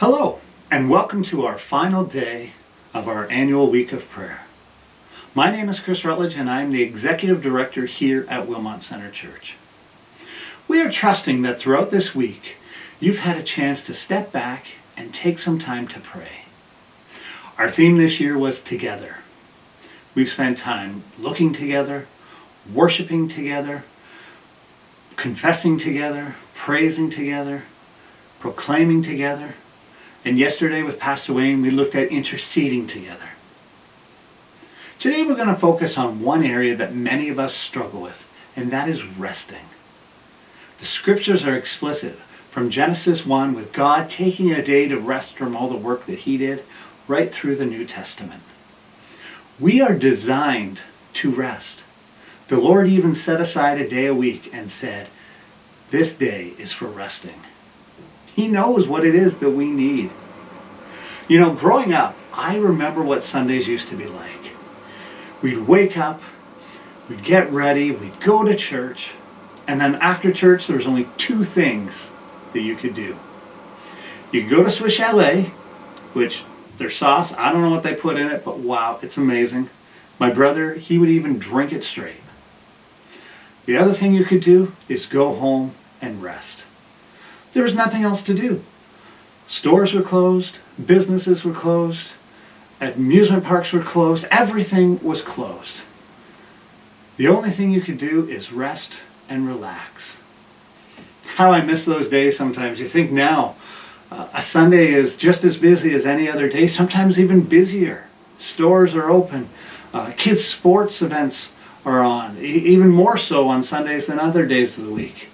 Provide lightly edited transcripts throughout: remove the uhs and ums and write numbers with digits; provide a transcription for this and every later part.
Hello, and welcome to our final day of our annual week of prayer. My name is Chris Rutledge, and I'm the Executive Director here at Wilmot Center Church. We are trusting that throughout this week, you've had a chance to step back and take some time to pray. Our theme this year was Together. We've spent time looking together, worshiping together, confessing together, praising together, proclaiming together. And yesterday with Pastor Wayne, we looked at interceding together. Today we're going to focus on one area that many of us struggle with, and that is resting. The scriptures are explicit from Genesis 1 with God taking a day to rest from all the work that he did, right through the New Testament. We are designed to rest. The Lord even set aside a day a week and said, this day is for resting. He knows what it is that we need. You know, growing up, I remember what Sundays used to be like. We'd wake up, we'd get ready, we'd go to church, and then after church there was only two things that you could do. You could go to Swiss Chalet, which their sauce, I don't know what they put in it, but wow, it's amazing. My brother, he would even drink it straight. The other thing you could do is go home and rest. There was nothing else to do. Stores were closed, businesses were closed, amusement parks were closed, everything was closed. The only thing you could do is rest and relax. How I miss those days sometimes. You think now, a Sunday is just as busy as any other day, sometimes even busier. Stores are open. Kids' sports events are on, even more so on Sundays than other days of the week.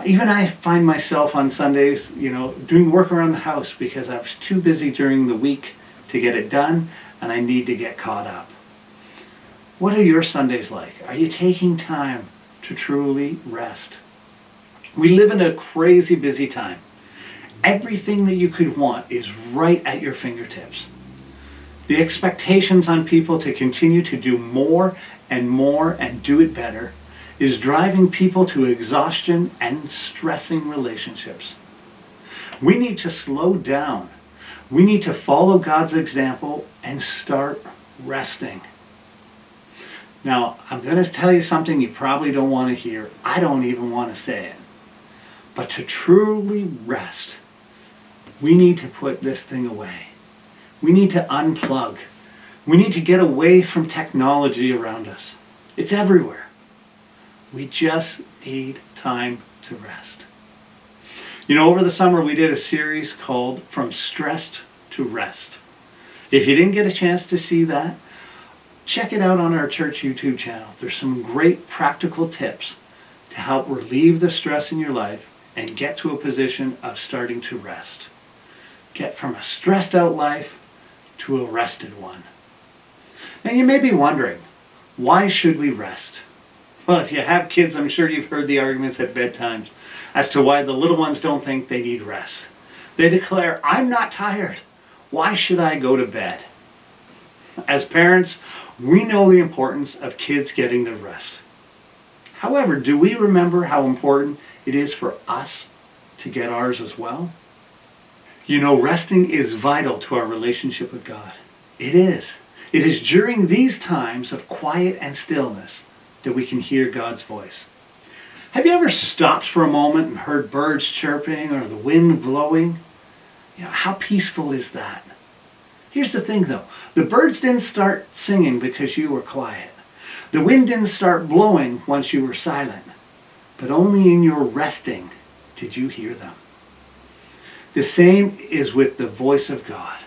Even I find myself on Sundays, doing work around the house because I was too busy during the week to get it done, and I need to get caught up. What are your Sundays like? Are you taking time to truly rest? We live in a crazy busy time. Everything that you could want is right at your fingertips. The expectations on people to continue to do more and do it better is driving people to exhaustion and stressing relationships. We need to slow down. We need to follow God's example and start resting. Now, I'm going to tell you something you probably don't want to hear. I don't even want to say it. But to truly rest, we need to put this thing away. We need to unplug. We need to get away from technology around us. It's everywhere. We just need time to rest. Over the summer we did a series called From Stressed to Rest. If you didn't get a chance to see that, check it out on our church YouTube channel. There's some great practical tips to help relieve the stress in your life and get to a position of starting to rest. Get from a stressed out life to a rested one. Now you may be wondering, why should we rest? Well, if you have kids, I'm sure you've heard the arguments at bedtimes as to why the little ones don't think they need rest. They declare, I'm not tired. Why should I go to bed? As parents, we know the importance of kids getting their rest. However, do we remember how important it is for us to get ours as well? Resting is vital to our relationship with God. It is. It is during these times of quiet and stillness that we can hear God's voice. Have you ever stopped for a moment and heard birds chirping or the wind blowing? How peaceful is that? Here's the thing though, the birds didn't start singing because you were quiet. The wind didn't start blowing once you were silent, but only in your resting did you hear them. The same is with the voice of God.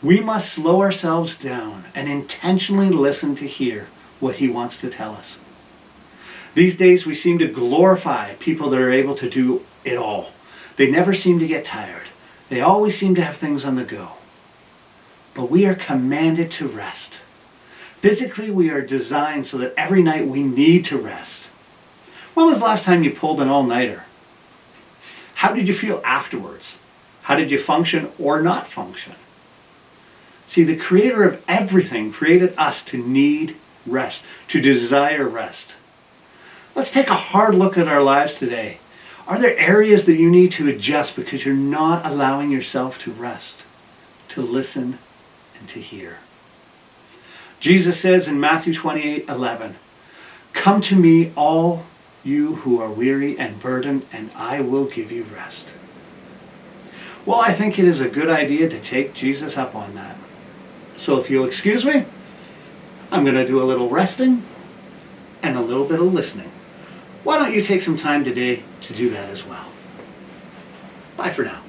We must slow ourselves down and intentionally listen to hear what he wants to tell us. These days we seem to glorify people that are able to do it all. They never seem to get tired. They always seem to have things on the go. But we are commanded to rest. Physically, we are designed so that every night we need to rest. When was the last time you pulled an all-nighter? How did you feel afterwards? How did you function or not function? See, the creator of everything created us to need rest, to desire rest. Let's take a hard look at our lives today. Are there areas that you need to adjust because you're not allowing yourself to rest, to listen, and to hear? Jesus says in Matthew 28:11, "Come to me, all you who are weary and burdened, and I will give you rest." Well, I think it is a good idea to take Jesus up on that. So if you'll excuse me, I'm going to do a little resting and a little bit of listening. Why don't you take some time today to do that as well? Bye for now.